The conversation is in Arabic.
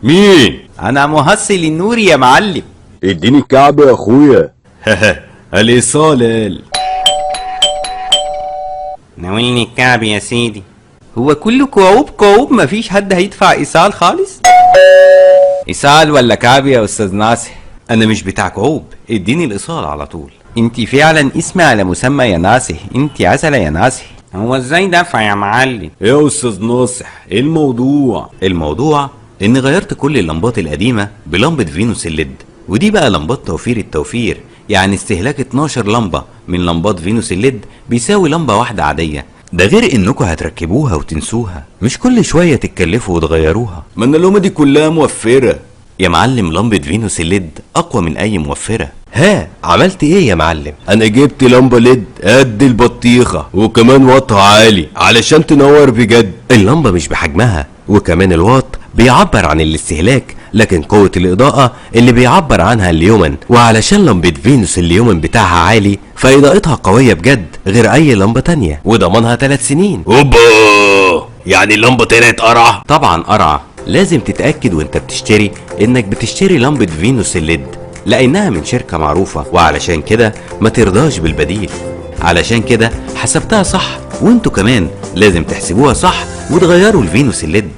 مين؟ انا مهصل النور يا معلم. اديني الكعب يا اخويا. الايصال. ناولني الكعب يا سيدي. هو كله كعوب كعوب، مفيش حد هيدفع ايصال خالص؟ ايصال ولا كعب يا استاذ ناصح؟ انا مش بتاع كعوب، اديني الايصال على طول. انت فعلا اسمي على مسمى يا ناصح، انت عسلة يا ناصح. هو ازاي دفع يا معلم؟ يا استاذ ناصح، ايه الموضوع؟ الموضوع اني غيرت كل اللمبات القديمة بلمبة فينوس الليد، ودي بقى لمبات توفير التوفير، يعني استهلاك 12 لمبة من لمبات فينوس الليد بيساوي لمبة واحدة عادية. ده غير انكم هتركبوها وتنسوها، مش كل شوية تتكلفوا وتغيروها. ما انا اللمبة دي كلها موفرة يا معلم. لمبة فينوس الليد اقوى من اي موفرة. ها، عملت ايه يا معلم؟ انا جبت لمبة ليد قد البطيخة وكمان واطها عالي علشان تنور بجد. اللمبة مش بحجمها، وكمان الواط بيعبر عن الاستهلاك، لكن قوة الإضاءة اللي بيعبر عنها اليومن. وعلشان لمبة فينوس اليومن بتاعها عالي فإضاءتها قوية بجد غير أي لمبة تانية، وضمانها 3 سنين. اوبا، يعني اللمبة طلعت قرعة؟ طبعا قرعة. لازم تتأكد وانت بتشتري انك بتشتري لمبة فينوس الليد، لانها من شركة معروفة، وعلشان كده ما ترضاش بالبديل. علشان كده حسبتها صح، وانتوا كمان لازم تحسبوها صح وتغيروا الفينوس الليد.